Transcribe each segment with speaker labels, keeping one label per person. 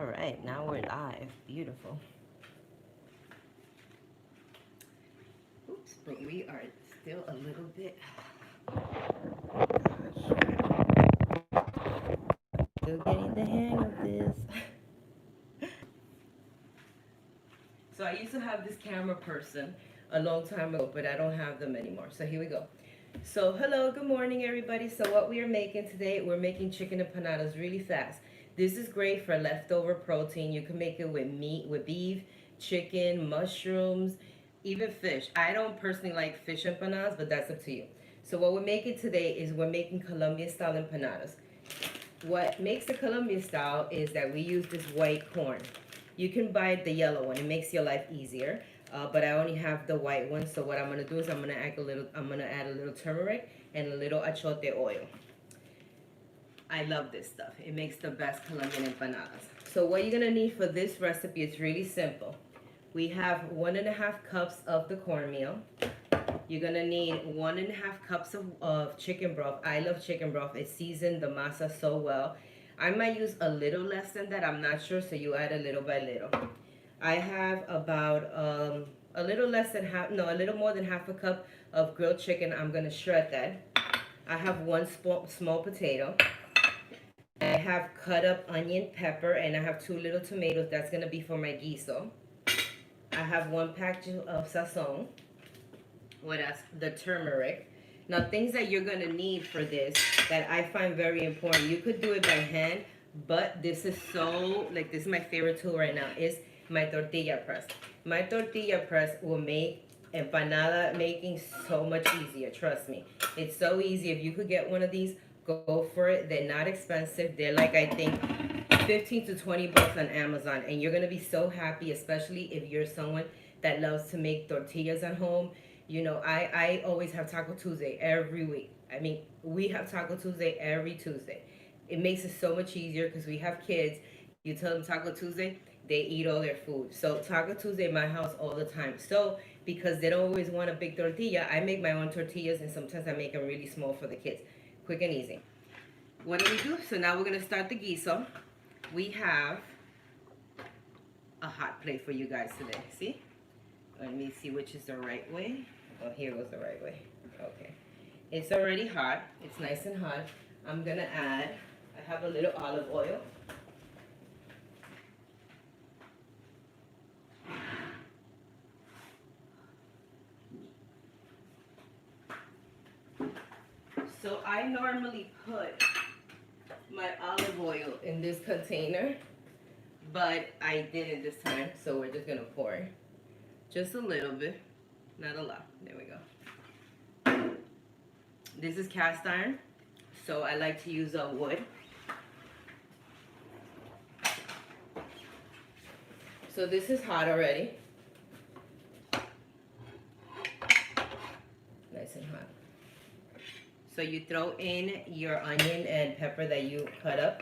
Speaker 1: All right, now we're live. Beautiful. Oops, but we are still a little bit. Still getting the hang of this. So I used to have this camera person a long time ago, but I don't have them anymore. So here we go. So hello, good morning everybody. So what we are making today, we're making chicken empanadas really fast. This is great for leftover protein. You can make it with meat, with beef, chicken, mushrooms, even fish. I don't personally like fish empanadas, but that's up to you. So what we're making today is we're making Colombian style empanadas. What makes the Colombian style is that we use this white corn. You can buy the yellow one. It makes your life easier. But I only have the white one. So what I'm gonna do is I'm gonna add a little turmeric and a little achote oil. I love this stuff. It makes the best Colombian empanadas. So what you're gonna need for this recipe is really simple. We have 1.5 cups of the cornmeal. You're gonna need 1.5 cups of chicken broth. I love chicken broth. It seasons the masa so well. I might use a little less than that. I'm not sure, so you add a little by little. I have about a little less than half, no, a little more than half a cup of grilled chicken. I'm gonna shred that. I have one small potato. I have cut up onion, pepper, and I have 2 little tomatoes. That's gonna be for my guiso. I have 1 package of sazon. What else? The turmeric. Now, things that you're gonna need for this that I find very important. You could do it by hand, but this is so, like, this is my favorite tool right now, is my tortilla press. My tortilla press will make empanada making so much easier, trust me. It's so easy. If you could get one of these, go for it. They're not expensive. They're like, I think, 15 to 20 bucks on Amazon, and you're gonna be so happy, especially if you're someone that loves to make tortillas at home. You know, I always have Taco Tuesday every week. I mean, we have Taco Tuesday every Tuesday. It makes it so much easier because we have kids. You tell them Taco Tuesday, they eat all their food. So Taco Tuesday in my house all the time. So because they don't always want a big tortilla, I make my own tortillas, and sometimes I make them really small for the kids. Quick and easy. What do we do? So now we're gonna start the guiso. We have a hot plate for you guys today. See? Let me see which is the right way. Oh, here goes the right way. Okay. It's already hot. It's nice and hot. I'm gonna add, I have a little olive oil. So I normally put my olive oil in this container, but I didn't this time, so we're just gonna pour it. Just a little bit, not a lot. There we go. This is cast iron, so I like to use wood. So this is hot already. Nice and hot. So you throw in your onion and pepper that you cut up.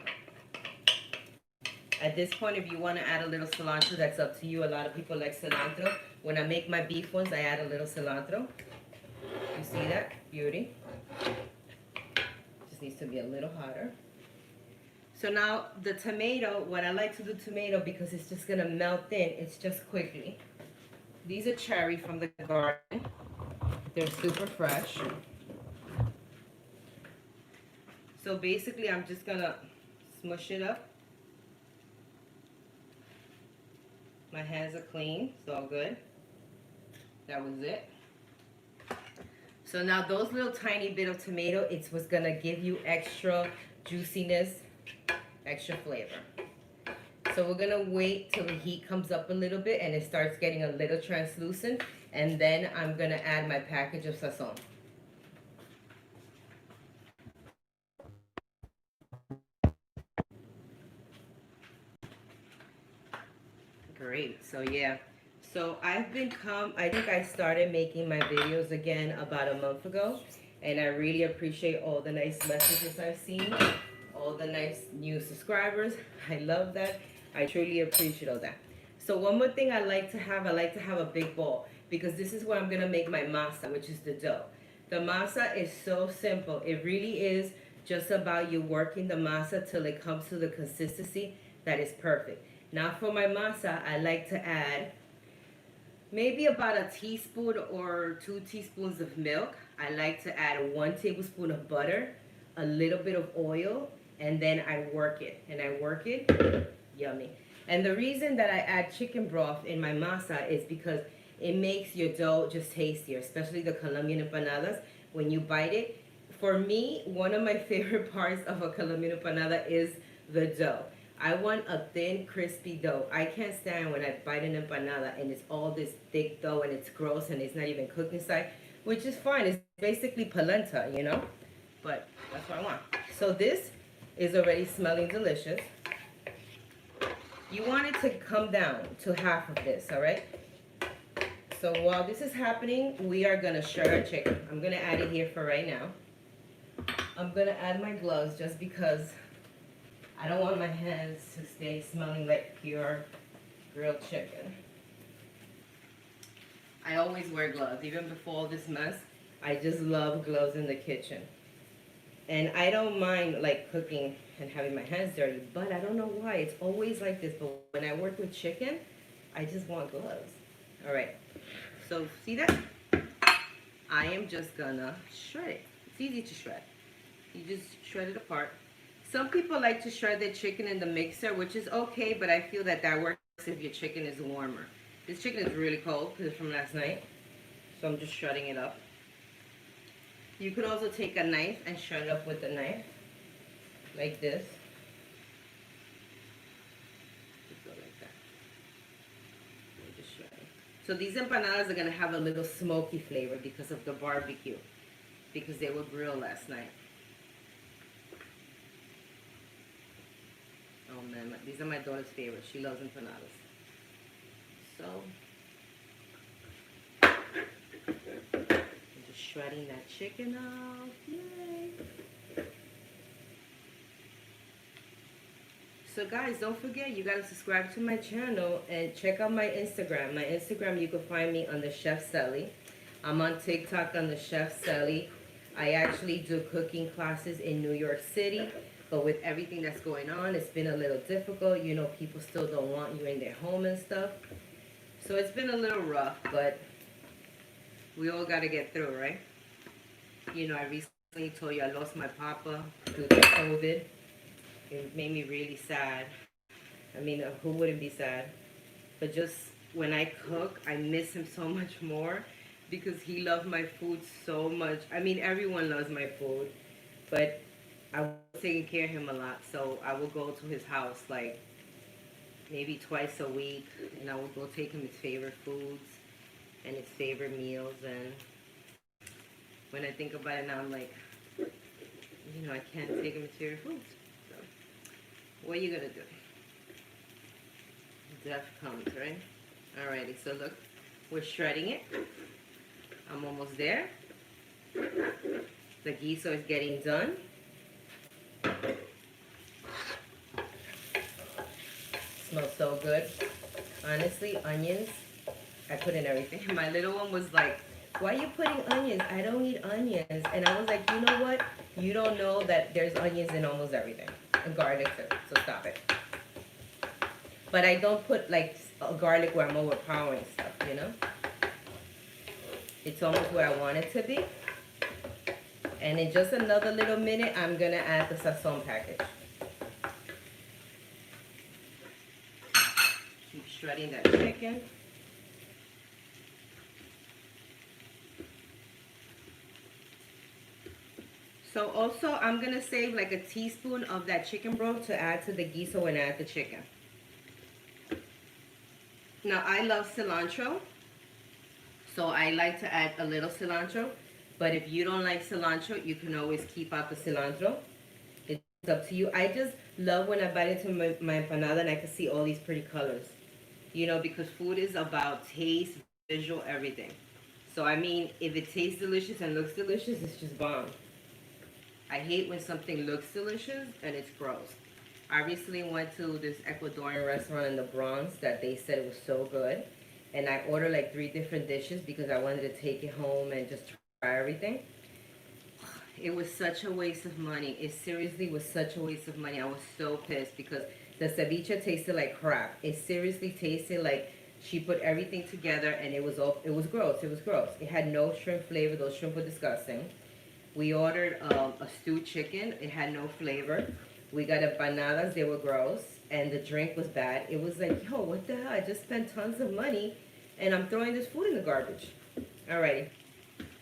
Speaker 1: At this point, if you want to add a little cilantro, that's up to you. A lot of people like cilantro. When I make my beef ones, I add a little cilantro. You see that? Beauty. Just needs to be a little hotter. So now the tomato, what I like to do tomato, because it's just going to melt in, it's just quickly. These are cherry from the garden. They're super fresh. So basically, I'm just going to smush it up. My hands are clean, it's all good. That was it. So now those little tiny bit of tomato, it's what's gonna give you extra juiciness, extra flavor. So we're gonna wait till the heat comes up a little bit and it starts getting a little translucent, and then I'm gonna add my package of sazon. Great, so yeah. So I think I started making my videos again about a month ago, and I really appreciate all the nice messages I've seen, all the nice new subscribers. I love that. I truly appreciate all that. So one more thing I like to have a big bowl, because this is where I'm gonna make my masa, which is the dough. The masa is so simple. It really is just about you working the masa till it comes to the consistency that is perfect. Now for my masa, I like to add maybe about a teaspoon or 2 teaspoons of milk. I like to add 1 tablespoon of butter, a little bit of oil, and then I work it. And I work it, yummy. And the reason that I add chicken broth in my masa is because it makes your dough just tastier, especially the Colombian empanadas. When you bite it, for me, one of my favorite parts of a Colombian empanada is the dough. I want a thin, crispy dough. I can't stand when I bite an empanada and it's all this thick dough and it's gross and it's not even cooked inside, which is fine. It's basically polenta, you know? But that's what I want. So this is already smelling delicious. You want it to come down to half of this, all right? So while this is happening, we are gonna shred our chicken. I'm gonna add it here for right now. I'm gonna add my gloves just because I don't want my hands to stay smelling like pure grilled chicken. I always wear gloves, even before all this mess. I just love gloves in the kitchen. And I don't mind like cooking and having my hands dirty, but I don't know why. It's always like this, but when I work with chicken, I just want gloves. All right, so see that? I am just gonna shred it. It's easy to shred. You just shred it apart. Some people like to shred their chicken in the mixer, which is okay, but I feel that that works if your chicken is warmer. This chicken is really cold because it's from last night, so I'm just shredding it up. You could also take a knife and shred it up with a knife, like this. Just go like that. Just shred it. So these empanadas are gonna have a little smoky flavor because of the barbecue, because they were grilled last night. Oh man, these are my daughter's favorites. She loves empanadas. So, I'm just shredding that chicken off. Yay! So guys, don't forget, you gotta subscribe to my channel and check out my Instagram. My Instagram, you can find me under Chef Celly. I'm on TikTok under Chef Celly. I actually do cooking classes in New York City. But with everything that's going on, it's been a little difficult. You know, people still don't want you in their home and stuff. So it's been a little rough, but we all got to get through, right? You know, I recently told you I lost my papa due to COVID. It made me really sad. I mean, who wouldn't be sad? But just when I cook, I miss him so much more because he loved my food so much. I mean, everyone loves my food, but I was taking care of him a lot, so I would go to his house like maybe twice a week, and I would go take him his favorite foods and his favorite meals. And when I think about it now, I'm like, you know, I can't take him his favorite foods. So, what are you gonna do? Death comes, right? Alrighty, so look, we're shredding it. I'm almost there. The guiso is getting done. Smells so good. Honestly, onions, I put in everything. My little one was like, why are you putting onions? I don't eat onions. And I was like, you know what? You don't know that there's onions in almost everything. And garlic too, so stop it. But I don't put like garlic where I'm overpowering stuff, you know? It's almost where I want it to be. And in just another little minute, I'm gonna add the sazon package. Keep shredding that chicken. So also, I'm gonna save like a teaspoon of that chicken broth to add to the guiso when I add the chicken. Now, I love cilantro, so I like to add a little cilantro. But if you don't like cilantro, you can always keep out the cilantro. It's up to you. I just love when I bite into my empanada and I can see all these pretty colors. You know, because food is about taste, visual, everything. So, I mean, if it tastes delicious and looks delicious, it's just bomb. I hate when something looks delicious and it's gross. I recently went to this Ecuadorian restaurant in the Bronx that they said it was so good. And I ordered like 3 different dishes because I wanted to take it home and just try everything. It was such a waste of money. It seriously was such a waste of money. I was so pissed because The ceviche tasted like crap. It seriously tasted like she put everything together and it was gross. It was gross. It had no shrimp flavor. Those shrimp were disgusting. We ordered a stewed chicken. It had no flavor. We got empanadas. They were gross. And the drink was bad. It was like, yo, what the hell? I just spent tons of money and I'm throwing this food in the garbage. Alrighty.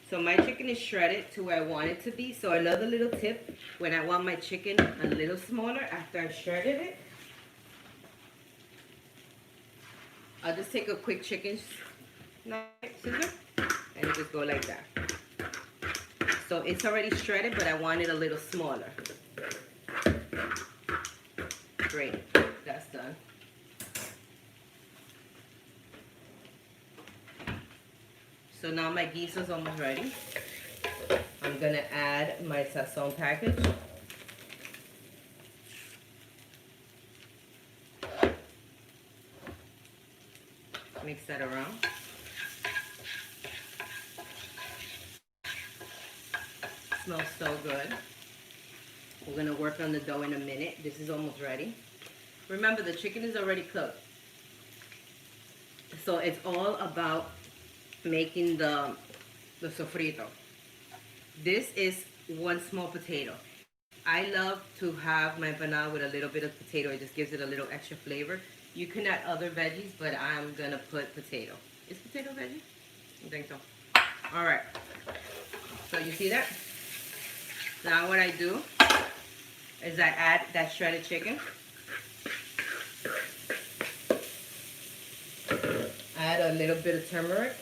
Speaker 1: So my chicken is shredded to where I want it to be. So another little tip, when I want my chicken a little smaller after I've shredded it, I'll just take a quick chicken scissor and just go like that. So it's already shredded, but I want it a little smaller. Great, that's done. So now my guiso's almost ready. I'm gonna add my sazon package. Mix that around. Smells so good. We're gonna work on the dough in a minute. This is almost ready. Remember, the chicken is already cooked. So it's all about making the sofrito. This is one small potato. I love to have my empanada with a little bit of potato. It just gives it a little extra flavor. You can add other veggies, but I'm gonna put potato. Is potato veggie? I think so. All right. So you see that? Now what I do is I add that shredded chicken. Add a little bit of turmeric.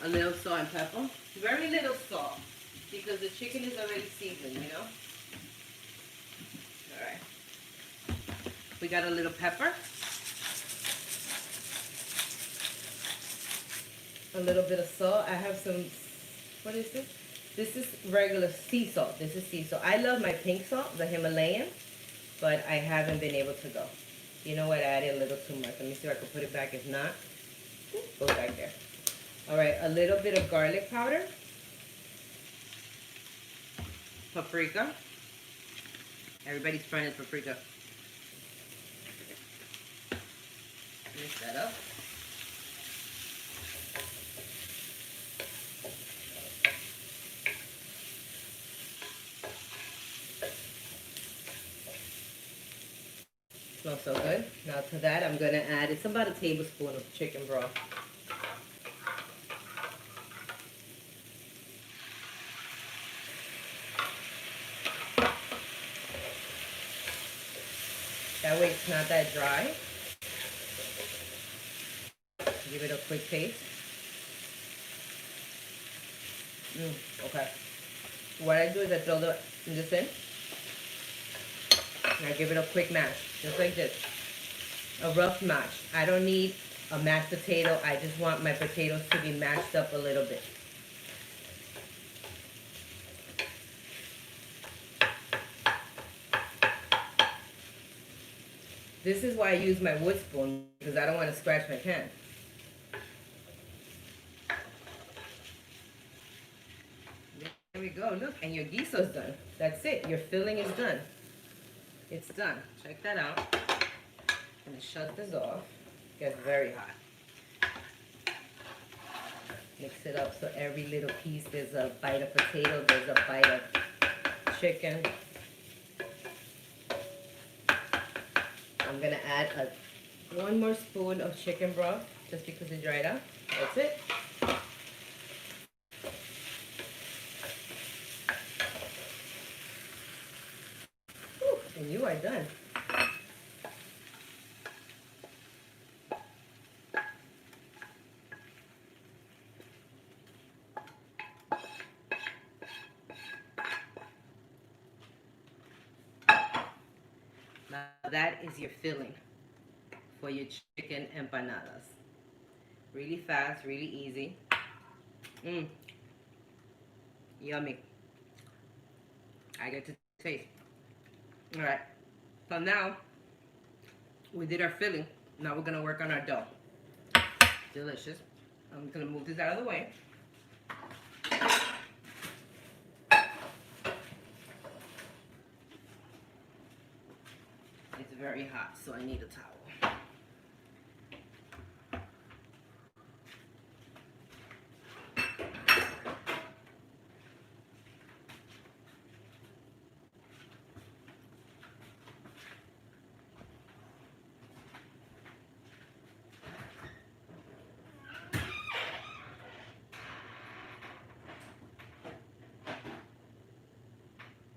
Speaker 1: A little salt and pepper. Very little salt, because the chicken is already seasoned, you know? Alright. We got a little pepper. A little bit of salt. I have some, what is this? This is regular sea salt. This is sea salt. I love my pink salt, the Himalayan, but I haven't been able to go. You know what? I added a little too much. Let me see if I can put it back. If not, go back there. Alright, a little bit of garlic powder. Paprika. Everybody's friend is paprika. Mix that up. Smells so good. Now to that I'm going to add, it's about a tablespoon of chicken broth. That way it's not that dry. Give it a quick taste. Okay. What I do is I throw this in. And I give it a quick mash, just like this. A rough mash. I don't need a mashed potato. I just want my potatoes to be mashed up a little bit. This is why I use my wood spoon, because I don't want to scratch my pan. There we go, look, and your guiso's done. That's it, your filling is done. It's done. Check that out. I'm going to shut this off. It gets very hot. Mix it up so every little piece, there's a bite of potato, there's a bite of chicken. I'm going to add one more spoon of chicken broth, just because it dried out. That's it. Whew, and you are done. Now that is your filling for your chicken empanadas. Really fast, really easy. Yummy. I get to taste. Alright, so now we did our filling. Now we're gonna work on our dough. Delicious. I'm gonna move this out of the way. It's very hot, so I need a towel.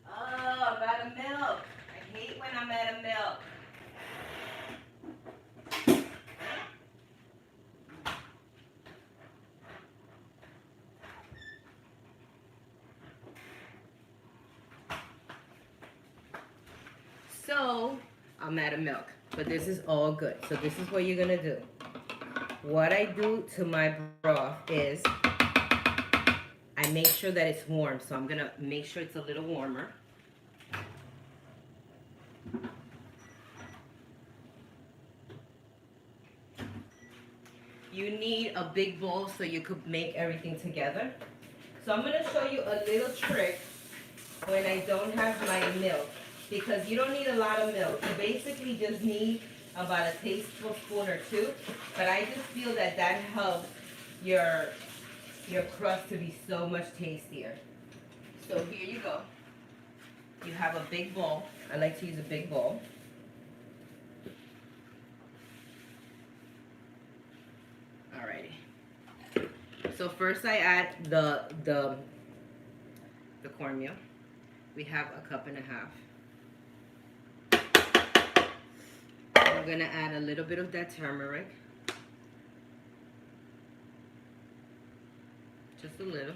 Speaker 1: Oh, I'm out of milk. I hate when I'm out of milk. So, I'm out of milk, but this is all good. So this is what you're gonna do. What I do to my broth is I make sure that it's warm. So I'm gonna make sure it's a little warmer. You need a big bowl so you could make everything together. So I'm gonna show you a little trick when I don't have my milk, because you don't need a lot of milk. You basically just need about a tablespoon or two, but I just feel that that helps your crust to be so much tastier. So here you go. You have a big bowl. I like to use a big bowl. Alrighty. So first I add the cornmeal. We have a cup and a half. I'm gonna add a little bit of that turmeric. Just a little.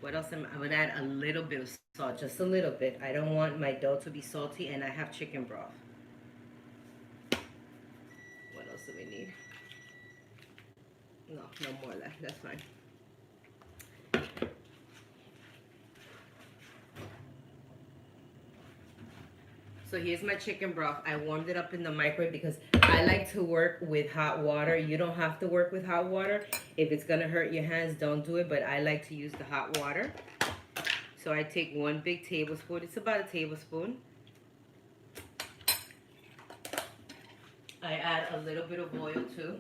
Speaker 1: What else I'm gonna add a little bit of salt, just a little bit. I don't want my dough to be salty, and I have chicken broth. What else do we need? No more of that. That's fine. So here's my chicken broth. I warmed it up in the microwave because I like to work with hot water. You don't have to work with hot water. If it's gonna hurt your hands, don't do it, but I like to use the hot water. So I take 1 big tablespoon. It's about a tablespoon. I add a little bit of oil too.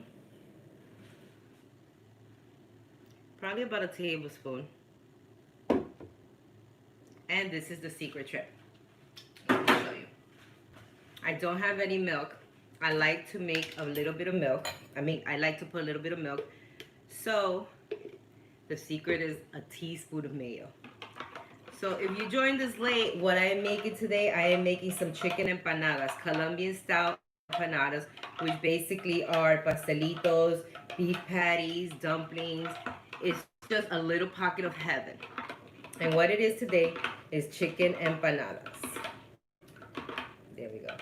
Speaker 1: Probably about a tablespoon. And this is the secret trick. Let me show you. I don't have any milk. I like to make a little bit of milk. I like to put a little bit of milk. So the secret is a teaspoon of mayo. So if you joined us late, what I am making today, I am making some chicken empanadas, Colombian style empanadas, which basically are pastelitos, beef patties, dumplings. It's just a little pocket of heaven. And what it is today is chicken empanadas. There we go.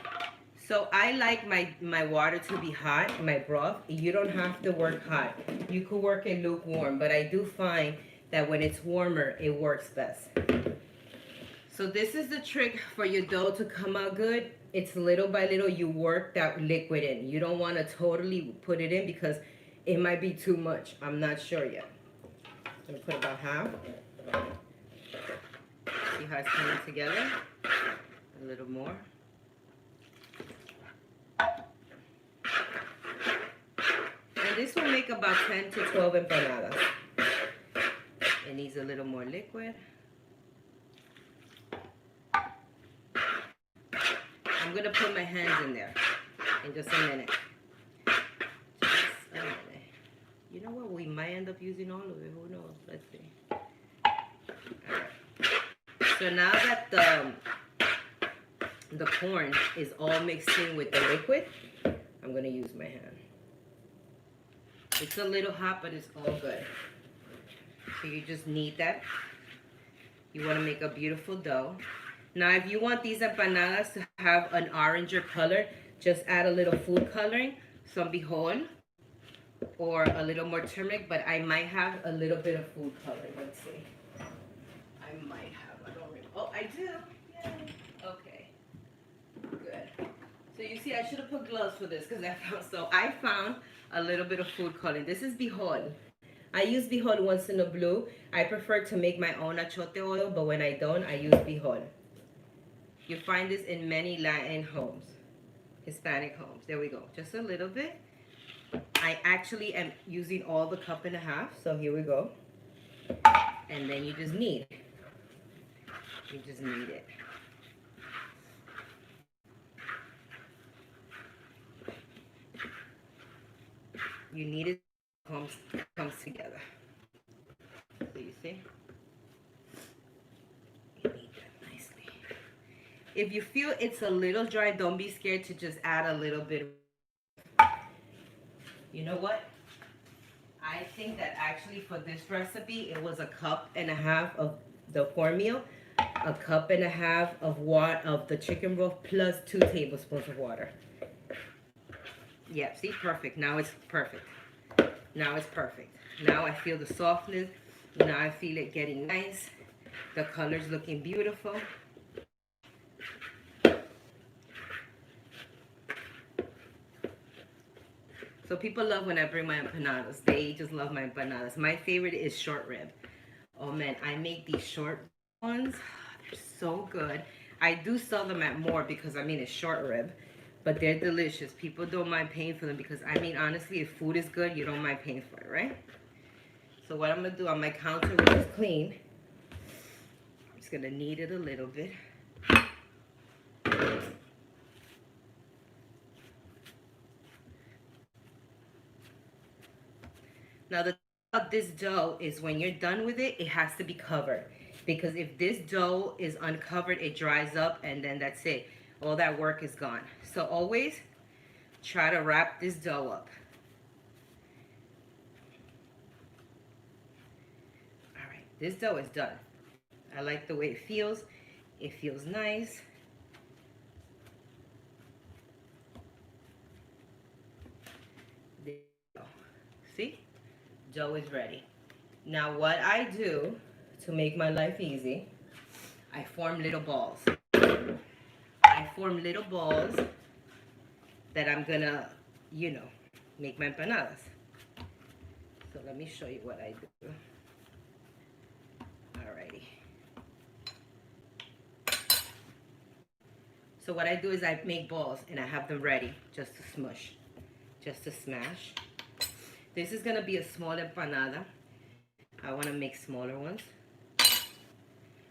Speaker 1: So I like my water to be hot, my broth. You don't have to work hot. You could work it lukewarm, but I do find that when it's warmer, it works best. So this is the trick for your dough to come out good. It's little by little you work that liquid in. You don't want to totally put it in because it might be too much. I'm not sure yet. I'm going to put about half. See how it's coming together? A little more. And this will make about 10 to 12 empanadas. It needs a little more liquid. I'm going to put my hands in there in just a minute. Just a minute. You know what? We might end up using all of it. Who knows? Let's see. Alright. So now that the corn is all mixed in with the liquid, I'm going to use my hand. It's a little hot, but it's all good. So you just knead that. You want to make a beautiful dough. Now, if you want these empanadas to have an oranger color, just add a little food coloring, some bijol, or a little more turmeric, but I might have a little bit of food coloring. Let's see. I might have. I don't remember. Oh, I do. Yay. Okay. Good. So you see, I should have put gloves for this because I found a little bit of food coloring. This is bijol. I use bijol once in a blue. I prefer to make my own achote oil, but when I don't, I use bijol. You find this in many Latin homes, Hispanic homes. There we go. Just a little bit. I actually am using all the cup and a half. So here we go. And then you just knead. You just knead it. You knead it, comes together. So you see? You knead that nicely. If you feel it's a little dry, don't be scared to just add a little bit. You know what? I think that actually for this recipe, it was a cup and a half of the cornmeal, a cup and a half of the chicken broth, plus 2 tablespoons of water. Yeah, see, perfect. Now it's perfect. Now it's perfect. Now I feel the softness. Now I feel it getting nice. The color's looking beautiful. So people love when I bring my empanadas. They just love my empanadas. My favorite is short rib. Oh man, I make these short ones. They're so good. I do sell them at more because I mean it's short rib, but they're delicious. People don't mind paying for them because I mean honestly, if food is good, you don't mind paying for it, right? So what I'm gonna do on my counter, which is clean, I'm just gonna knead it a little bit. Now the thing about this dough is when you're done with it, it has to be covered. Because if this dough is uncovered, it dries up and then that's it. All that work is gone. So always try to wrap this dough up. All right, this dough is done. I like the way it feels. It feels nice. There you go. See? Dough is ready. Now what I do to make my life easy, I form little balls. I form little balls that I'm gonna, you know, make my empanadas. So let me show you what I do. Alrighty. So what I do is I make balls and I have them ready just to smush, just to smash. This is gonna be a small empanada. I wanna make smaller ones.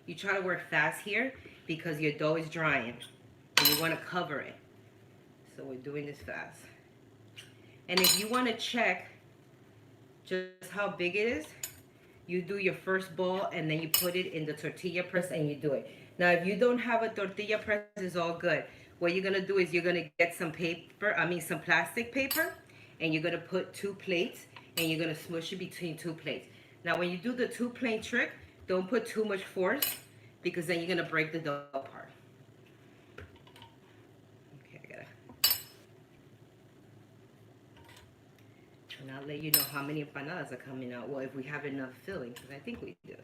Speaker 1: You try to work fast here because your dough is drying and you wanna cover it. So we're doing this fast. And if you wanna check just how big it is, you do your first ball and then you put it in the tortilla press and you do it. Now if you don't have a tortilla press, it's all good. What you're gonna do is you're gonna get some some plastic paper, and you're gonna put 2 plates and you're gonna smush it between 2 plates. Now when you do the 2 plate trick, don't put too much force because then you're gonna break the dough apart. Okay, and I'll let you know how many empanadas are coming out. Well, if we have enough filling, because I think we do.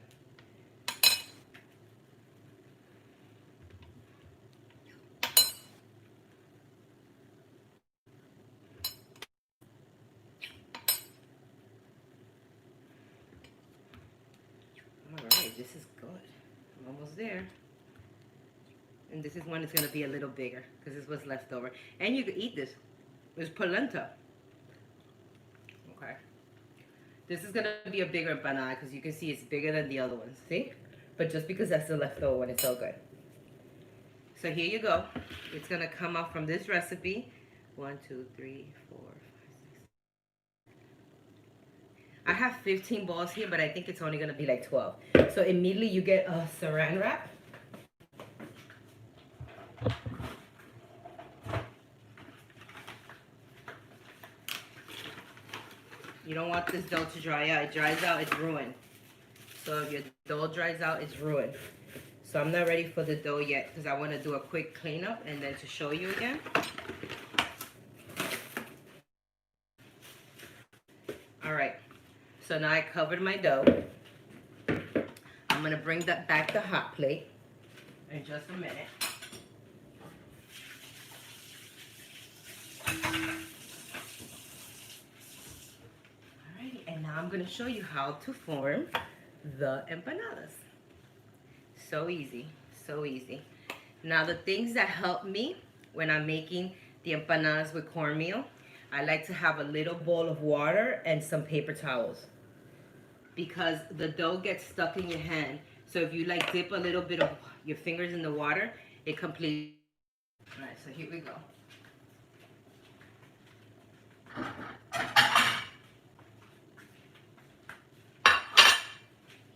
Speaker 1: Alright, this is good. I'm almost there. And this is when it's going to be a little bigger because this was left over. And you can eat this. It's polenta. Okay. This is going to be a bigger empanada because you can see it's bigger than the other ones. See? But just because that's the leftover one, it's so good. So here you go. It's going to come out from this recipe. 1, 2, 3, 4, 5, 6. I have 15 balls here, but I think it's only going to be like 12. So immediately you get a saran wrap. You don't want this dough to dry out. It dries out, it's ruined. So if your dough dries out, it's ruined. So I'm not ready for the dough yet because I want to do a quick cleanup and then to show you again. All right. So now I covered my dough. I'm going to bring that back to hot plate in just a minute. And now I'm going to show you how to form the empanadas. So easy, so easy. Now the things that help me when I'm making the empanadas with cornmeal, I like to have a little bowl of water and some paper towels because the dough gets stuck in your hand. So if you like dip a little bit of your fingers in the water, it completely. All right, so here we go.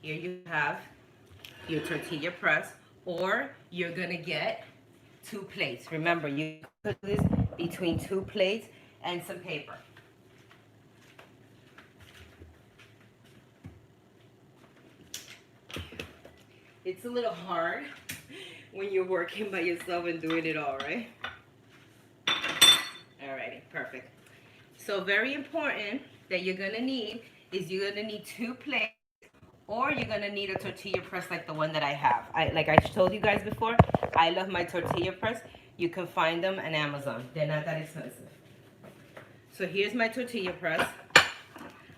Speaker 1: Here you have your tortilla press, or you're gonna get 2 plates. Remember, you put this between 2 plates and some paper. It's a little hard when you're working by yourself and doing it all, right? Alrighty, perfect. So very important that you're gonna need is you're gonna need 2 plates, or you're gonna need a tortilla press like the one that I have. Like I told you guys before, I love my tortilla press. You can find them on Amazon. They're not that expensive. So here's my tortilla press.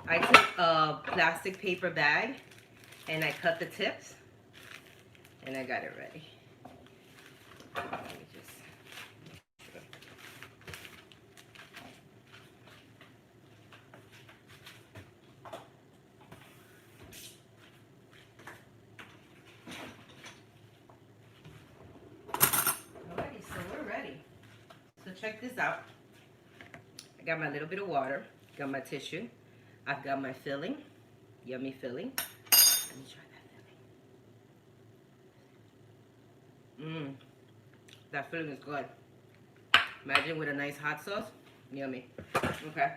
Speaker 1: I took a plastic paper bag and I cut the tips and I got it ready. Let me just... Alrighty, so we're ready. So check this out. I got my little bit of water, got my tissue, I've got my filling, yummy filling. Let me try that filling. That filling is good. Imagine with a nice hot sauce, yummy. Okay.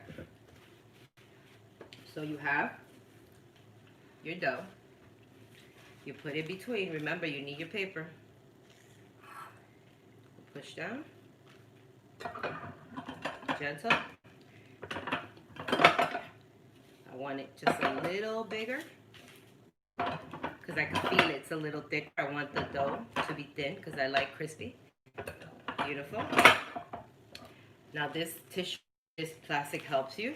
Speaker 1: So you have your dough. You put it between. Remember, you need your paper. Push down. Gentle. I want it just a little bigger because I can feel it's a little thicker. I want the dough to be thin because I like crispy. Beautiful. Now this tissue, this plastic helps you.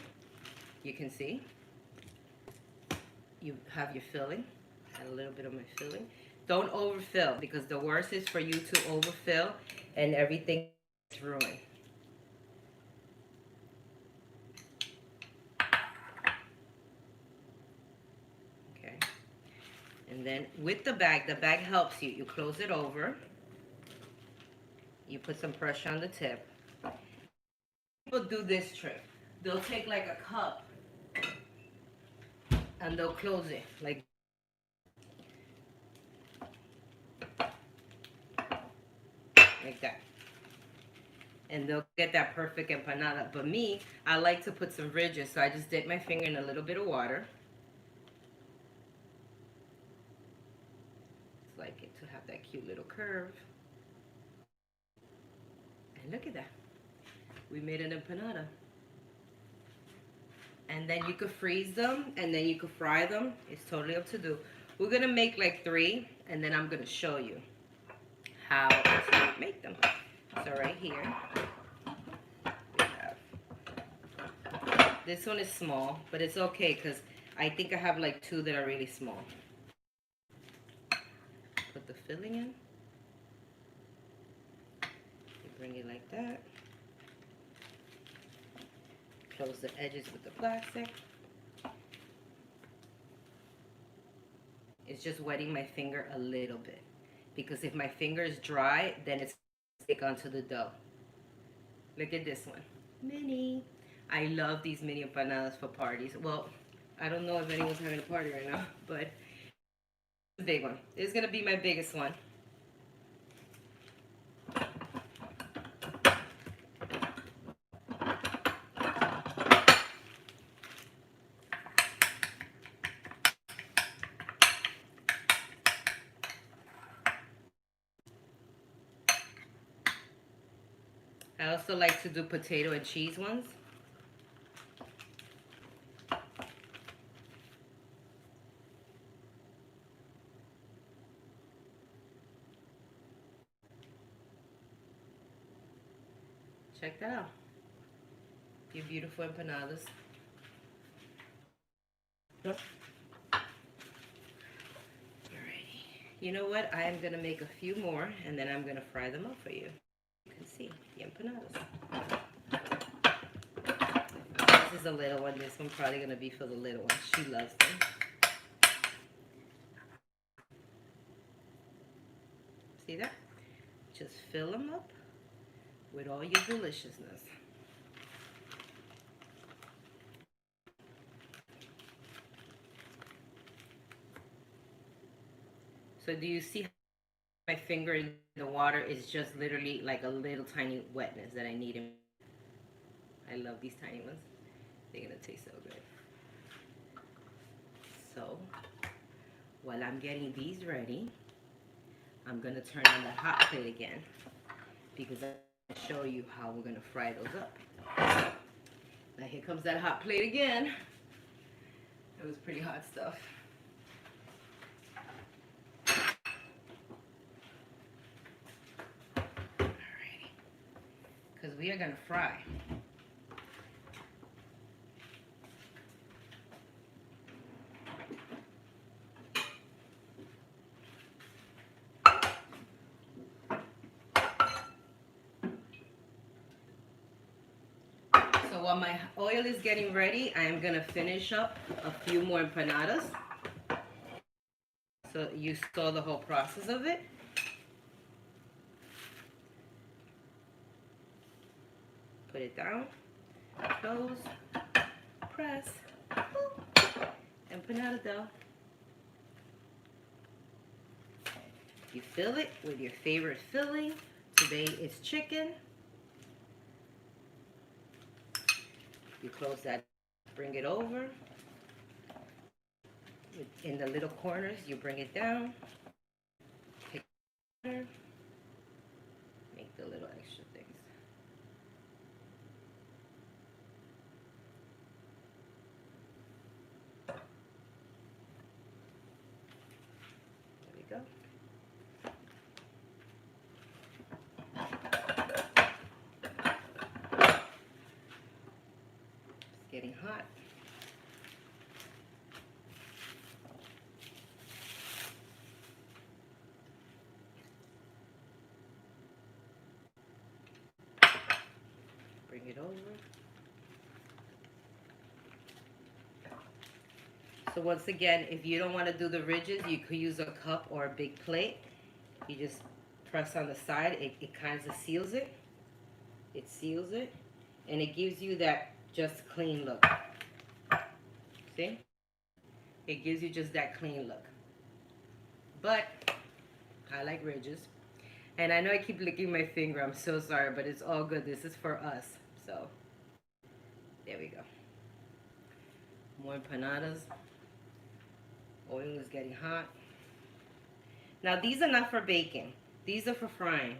Speaker 1: You can see. You have your filling. Add a little bit of my filling. Don't overfill because the worst is for you to overfill and everything is ruined. Okay. And then with the bag helps you. You close it over. You put some pressure on the tip. People do this trick. They'll take like a cup and they'll close it like that. And they'll get that perfect empanada. But me, I like to put some ridges, so I just dip my finger in a little bit of water. Just like it to have that cute little curve. And look at that. We made an empanada. And then you could freeze them, and then you could fry them. It's totally up to you. We're gonna make like 3, and then I'm gonna show you how to make them. So right here, we have, this one is small, but it's okay because I think I have like 2 that are really small. Put the filling in. You bring it like that. Close the edges with the plastic. It's just wetting my finger a little bit because if my finger is dry, then it's stick onto the dough. Look at this one, mini. I love these mini empanadas for parties. Well, I don't know if anyone's having a party right now, but it's a big one. It's gonna be my biggest one. I also like to do potato and cheese ones. Check that out. Your beautiful empanadas. Alrighty. You know what? I am gonna make a few more and then I'm gonna fry them up for you. You can see the empanadas. This is a little one. This one's probably gonna be for the little one. She loves them. See that? Just fill them up with all your deliciousness. So do you see my finger in the water is just literally like a little tiny wetness that I need in. I love these tiny ones. They're gonna taste so good. So while I'm getting these ready, I'm gonna turn on the hot plate again because I'm gonna show you how we're gonna fry those up. Now here comes that hot plate again. It was pretty hot stuff. Alrighty, because we are gonna fry. So while my oil is getting ready, I am gonna finish up a few more empanadas. So you saw the whole process of it. Put it down, close, press, empanada dough. You fill it with your favorite filling. Today it's chicken. You close that, bring it over. In the little corners, you bring it down. Take it, make the little extra things. There we go. It's getting hot. Bring it over. So once again, if you don't want to do the ridges, you could use a cup or a big plate. You just press on the side. It kind of seals it. It seals it. And it gives you that just clean look. See? It gives you just that clean look. But I like ridges. And I know I keep licking my finger. I'm so sorry, but it's all good. This is for us. So, there we go. More empanadas. Oil is getting hot. Now, these are not for baking. These are for frying.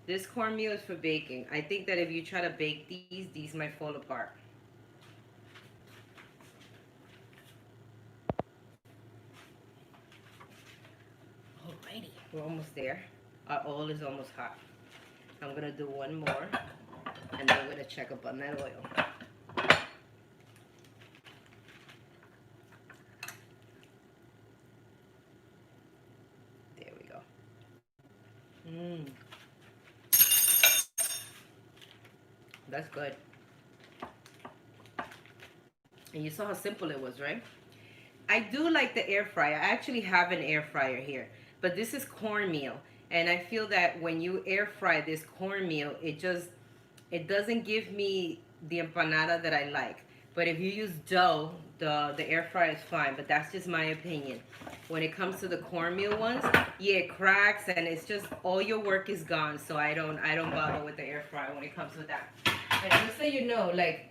Speaker 1: This cornmeal is for baking. I think that if you try to bake these might fall apart. Alrighty, we're almost there. Our oil is almost hot. I'm gonna do one more, and then we're gonna check up on that oil. There we go. That's good. And you saw how simple it was, right? I do like the air fryer. I actually have an air fryer here, but this is cornmeal. And I feel that when you air fry this cornmeal, it doesn't give me the empanada that I like. But if you use dough, the air fryer is fine, but that's just my opinion. When it comes to the cornmeal ones, yeah, it cracks and it's just all your work is gone. So I don't bother with the air fryer when it comes to that. And just so you know, like,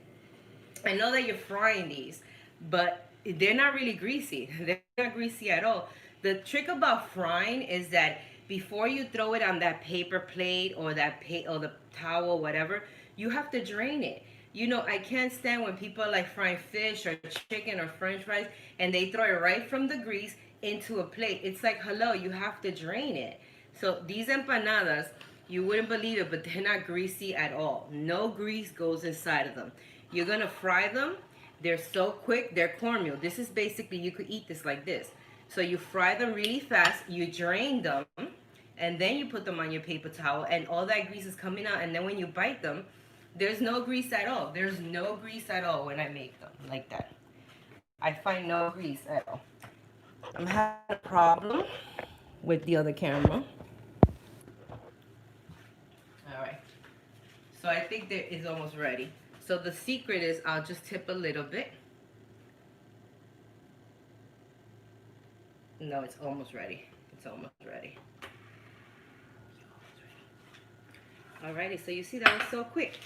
Speaker 1: I know that you're frying these, but they're not really greasy. They're not greasy at all. The trick about frying is that before you throw it on that paper plate or or the towel, whatever, you have to drain it. You know, I can't stand when people are like frying fish or chicken or french fries and they throw it right from the grease into a plate. It's like, hello, you have to drain it. So these empanadas, you wouldn't believe it, but they're not greasy at all. No grease goes inside of them. You're gonna fry them. They're so quick. They're cornmeal. This is basically, you could eat this like this. So you fry them really fast, you drain them, and then you put them on your paper towel, and all that grease is coming out. And then when you bite them, there's no grease at all. There's no grease at all when I make them like that. I find no grease at all. I'm having a problem with the other camera. All right. So I think that it's almost ready. So the secret is I'll just tip a little bit. No, it's almost ready. It's almost ready. Alrighty, so you see that was so quick.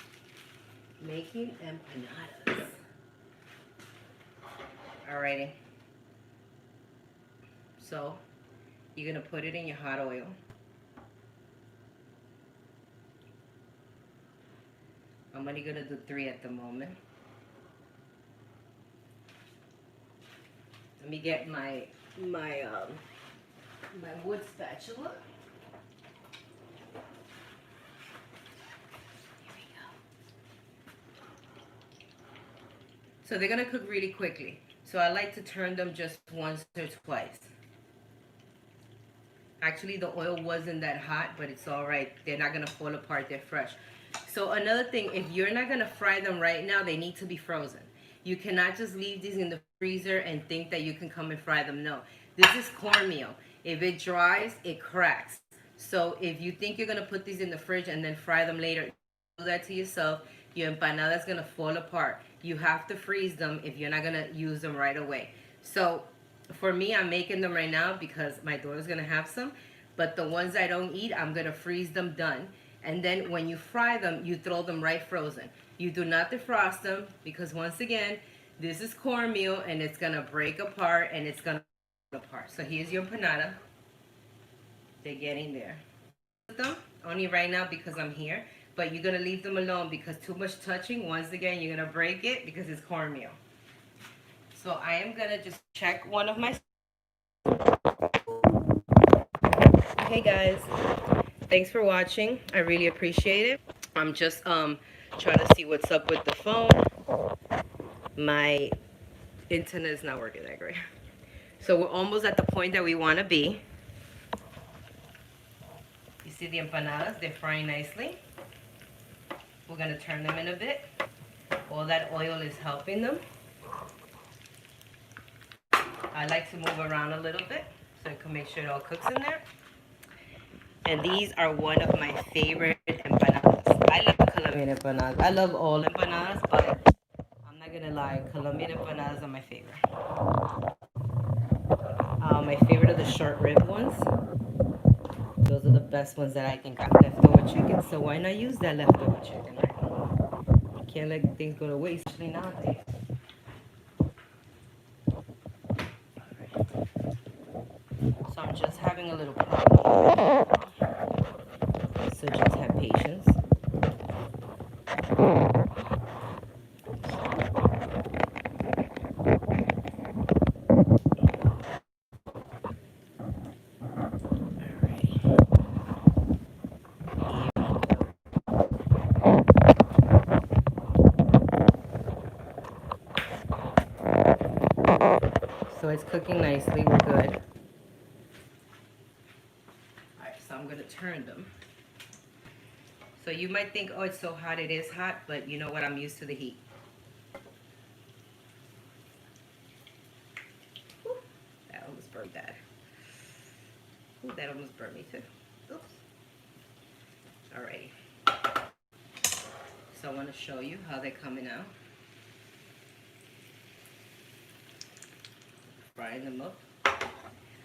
Speaker 1: Making empanadas. Alrighty. So you're gonna put it in your hot oil. I'm only gonna do 3 at the moment. Let me get my wood spatula. So they're gonna cook really quickly. So I like to turn them just once or twice. Actually, the oil wasn't that hot, but it's all right. They're not gonna fall apart, they're fresh. So another thing, if you're not gonna fry them right now, they need to be frozen. You cannot just leave these in the freezer and think that you can come and fry them. No, this is cornmeal. If it dries, it cracks. So if you think you're gonna put these in the fridge and then fry them later, do that to yourself. Your empanada is gonna fall apart. You have to freeze them if you're not gonna use them right away. So for me, I'm making them right now because my daughter's gonna have some. But the ones I don't eat, I'm gonna freeze them done. And then when you fry them, you throw them right frozen. You do not defrost them because once again, this is cornmeal and it's gonna break apart and it's gonna fall apart. So here's your empanada. They're getting there. Them only right now because I'm here. But you're gonna leave them alone because too much touching, once again, you're gonna break it because it's cornmeal. So I am gonna just check one of my. Hey guys, thanks for watching. I really appreciate it. I'm just trying to see what's up with the phone. My internet is not working that great. So we're almost at the point that we want to be. You see the empanadas, they're frying nicely. We're going to turn them in a bit. All that oil is helping them. I like to move around a little bit so I can make sure it all cooks in there. And these are one of my favorite empanadas. I love Colombian empanadas. I love all empanadas, but I'm not gonna lie, Colombian empanadas are my favorite. My favorite are the short rib ones. Those are the best ones that I can got leftover chicken. So why not use that leftover chicken, right? Can't let things go to waste, especially nowadays. So I'm just having a little problem. So just have patience. So it's cooking nicely, we're good. Alright, so I'm gonna turn them. So you might think, oh, it's so hot, it is hot, but you know what, I'm used to the heat. Ooh, that almost burned that. Ooh, that almost burned me too. Oops. Alrighty. So I want to show you how they're coming out. Frying them up.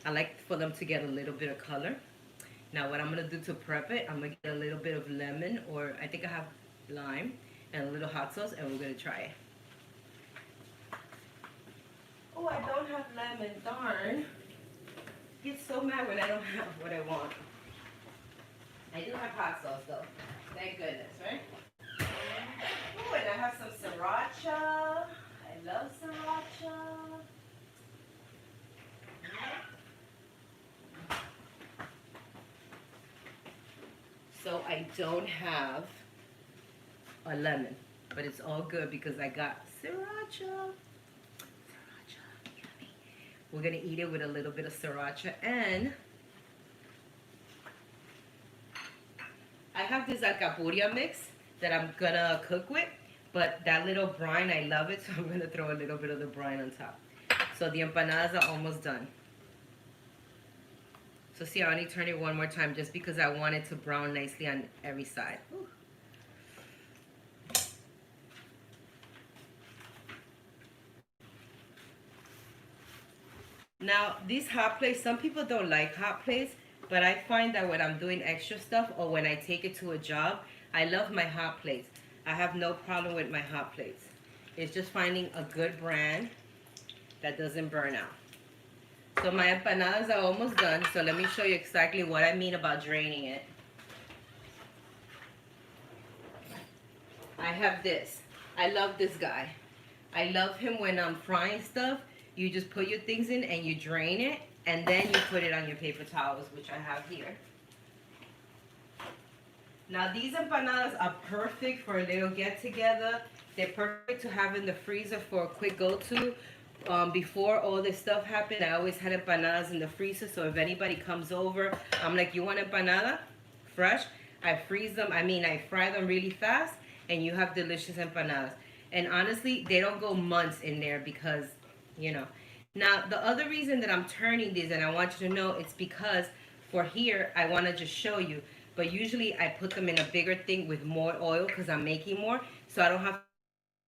Speaker 1: I like for them to get a little bit of color. Now what I'm going to do to prep it, I'm going to get a little bit of lemon, or I think I have lime, and a little hot sauce, and we're going to try it. Oh, I don't have lemon, darn. I get so mad when I don't have what I want. I do have hot sauce though. Thank goodness, right? Oh, and I have some sriracha. I love sriracha. So I don't have a lemon, but it's all good because I got sriracha. Sriracha, yummy. We're gonna eat it with a little bit of sriracha, and I have this alcapurria mix that I'm gonna cook with, but that little brine, I love it, so I'm gonna throw a little bit of the brine on top. So the empanadas are almost done. So see, I only turn it one more time just because I want it to brown nicely on every side. Ooh. Now, these hot plates, some people don't like hot plates, but I find that when I'm doing extra stuff or when I take it to a job, I love my hot plates. I have no problem with my hot plates. It's just finding a good brand that doesn't burn out. So my empanadas are almost done, so let me show you exactly what I mean about draining it. I have this. I love this guy. I love him when I'm frying stuff. You just put your things in and you drain it, and then you put it on your paper towels, which I have here. Now these empanadas are perfect for a little get-together. They're perfect to have in the freezer for a quick go-to. Before all this stuff happened, I always had empanadas in the freezer, so if anybody comes over, I'm like, you want empanada? Fresh? I freeze them, I fry them really fast, and you have delicious empanadas. And honestly, they don't go months in there because, you know. Now, the other reason that I'm turning these, and I want you to know, it's because for here, I want to just show you. But usually, I put them in a bigger thing with more oil because I'm making more. So I don't have to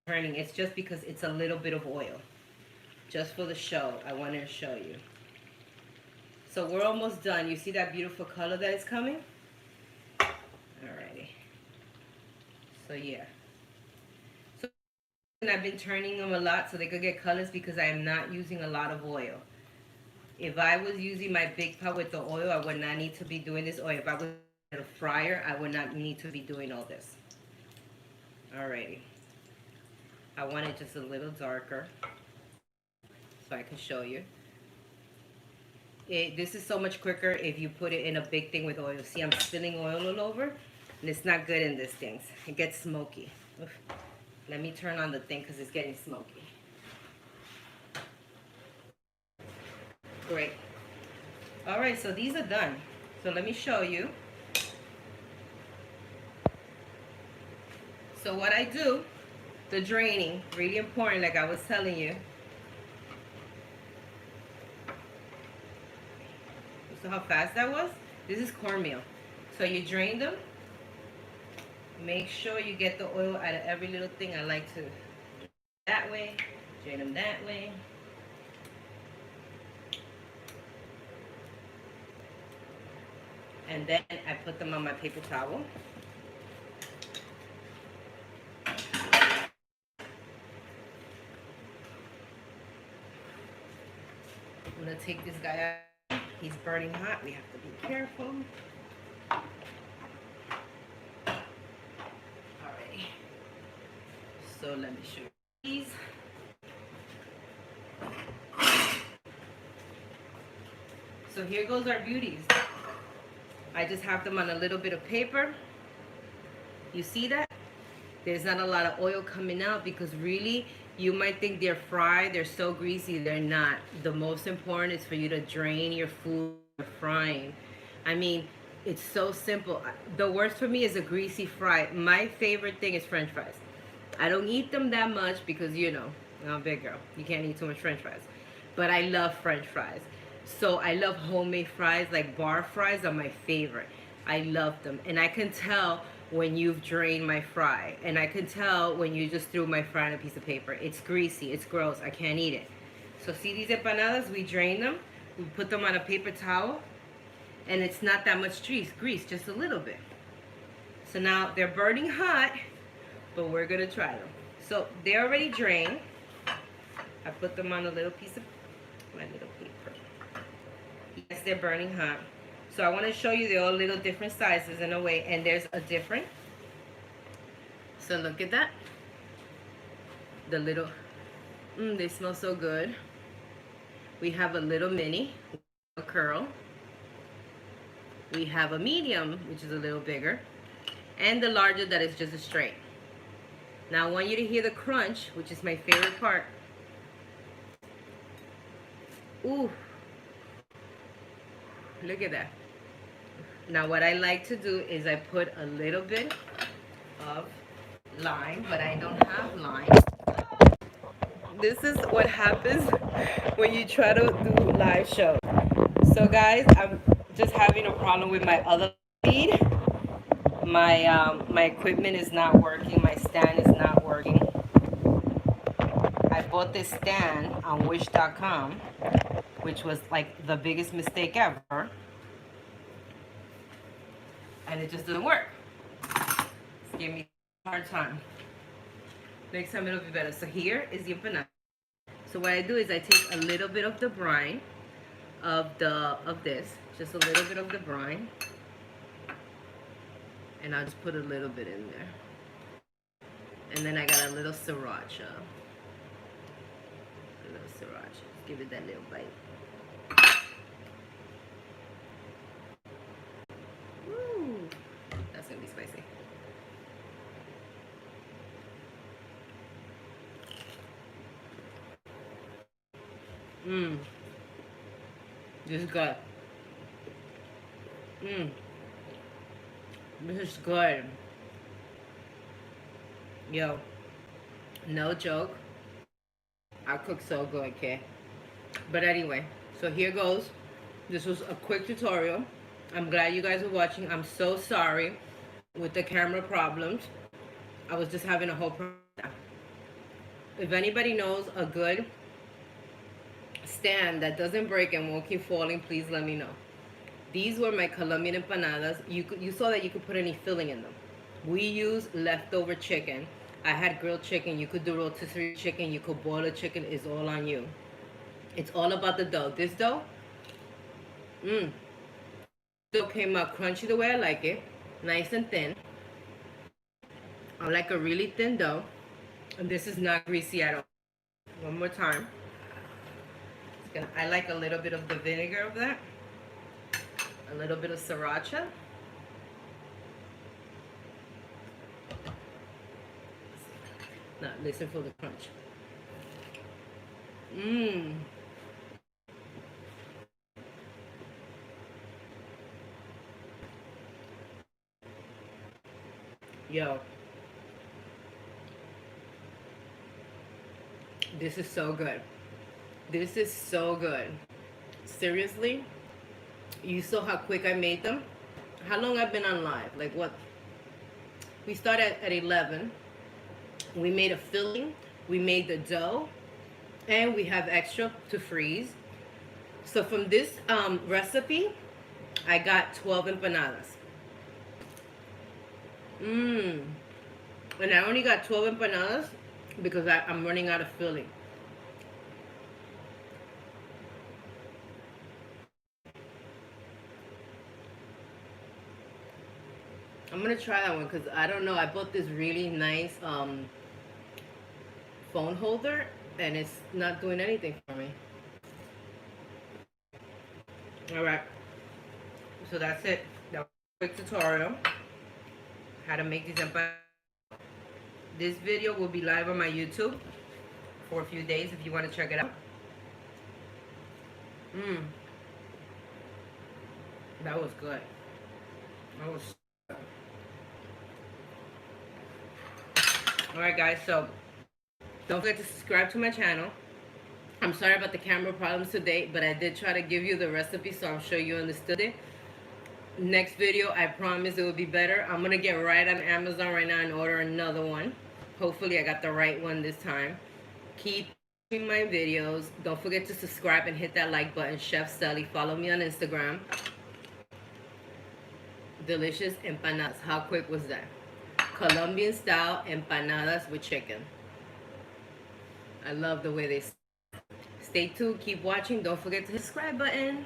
Speaker 1: turning. It's just because it's a little bit of oil. Just for the show, I wanted to show you. So we're almost done. You see that beautiful color that is coming? Alrighty. So yeah. So I've been turning them a lot so they could get colors because I am not using a lot of oil. If I was using my big pot with the oil, I would not need to be doing this. Or if I was at a fryer, I would not need to be doing all this. Alrighty. I want it just a little darker so I can show you. This is so much quicker if you put it in a big thing with oil. See, I'm spilling oil all over, and it's not good in this thing. It gets smoky. Oof. Let me turn on the thing because it's getting smoky. Great. All right, so these are done. So let me show you. So what I do, the draining, really important, like I was telling you. So how fast that was? This is cornmeal. So you drain them. Make sure you get the oil out of every little thing. I like to that way, drain them that way. And then I put them on my paper towel. I'm gonna take this guy out. He's burning hot. We have to be careful. Alrighty. So let me show you these. So here goes our beauties. I just have them on a little bit of paper. You see that? There's not a lot of oil coming out because really, you might think they're fried. They're so greasy. They're not. The most important is for you to drain your food frying. I mean, it's so simple. The worst for me is a greasy fry. My favorite thing is French fries. I don't eat them that much because, you know, I'm a big girl. You can't eat too much French fries. But I love French fries. So I love homemade fries. Like bar fries are my favorite. I love them. And I can tell when you've drained my fry. And I can tell when you just threw my fry on a piece of paper. It's greasy. It's gross. I can't eat it. So see these empanadas? We drain them. We put them on a paper towel. And it's not that much grease, just a little bit. So now they're burning hot, but we're going to try them. So they're already drained. I put them on a little piece of my little paper. Yes, they're burning hot. So I want to show you they're all little different sizes in a way, and there's a different. So look at that. The little, they smell so good. We have a little mini, a curl. We have a medium, which is a little bigger, and the larger that is just a straight. Now I want you to hear the crunch, which is my favorite part. Ooh, look at that. Now what I like to do is I put a little bit of lime, but I don't have lime. This is what happens when you try to do live show. So guys, I'm just having a problem with my other feed. My equipment is not working. My stand is not working. I bought this stand on wish.com, which was like the biggest mistake ever, and it just doesn't work. It's giving me a hard time. Next time it'll be better. So here is the empanada. So what I do is I take a little bit of the brine of this, just a little bit of the brine, and I'll just put a little bit in there. And then I got a little sriracha. A little sriracha. Just give it that little bite. Woo! That's gonna be spicy. Mmm. This is good. Mmm. This is good. Yo, no joke. I cook so good, okay? But anyway, so here goes. This was a quick tutorial. I'm glad you guys are watching. I'm so sorry with the camera problems. I was just having a whole problem. If anybody knows a good stand that doesn't break and won't keep falling, please let me know. These were my Colombian empanadas. You saw that you could put any filling in them. We use leftover chicken. I had grilled chicken. You could do rotisserie chicken. You could boil a chicken. It's all on you. It's all about the dough. This dough, dough came out crunchy the way I like it. Nice and thin. I like a really thin dough. And this is not greasy at all. One more time. I like a little bit of the vinegar of that. A little bit of sriracha. Now listen for the crunch. Mmm. Yo. This is so good. This is so good. Seriously? You saw how quick I made them? How long I've been on live? Like what? We started at 11. We made a filling. We made the dough. And we have extra to freeze. So from this recipe, I got 12 empanadas. And I only got 12 empanadas because I'm running out of filling. I'm gonna try that one because I don't know. I bought this really nice phone holder and it's not doing anything for me. Alright. So that's it. That was a quick tutorial. How to make these empanadas. This video will be live on my YouTube for a few days if you want to check it out. That was good. That was good. Alright guys, so don't forget to subscribe to my channel. I'm sorry about the camera problems today, but I did try to give you the recipe, so I'm sure you understood it. Next video, I promise it will be better. I'm going to get right on Amazon right now and order another one. Hopefully I got the right one this time. Keep watching my videos. Don't forget to subscribe and hit that like button. Chef Celly. Follow me on Instagram. Delicious empanadas. How quick was that? Colombian style empanadas with chicken. I love the way they. Stay tuned. Keep watching. Don't forget to hit the subscribe button.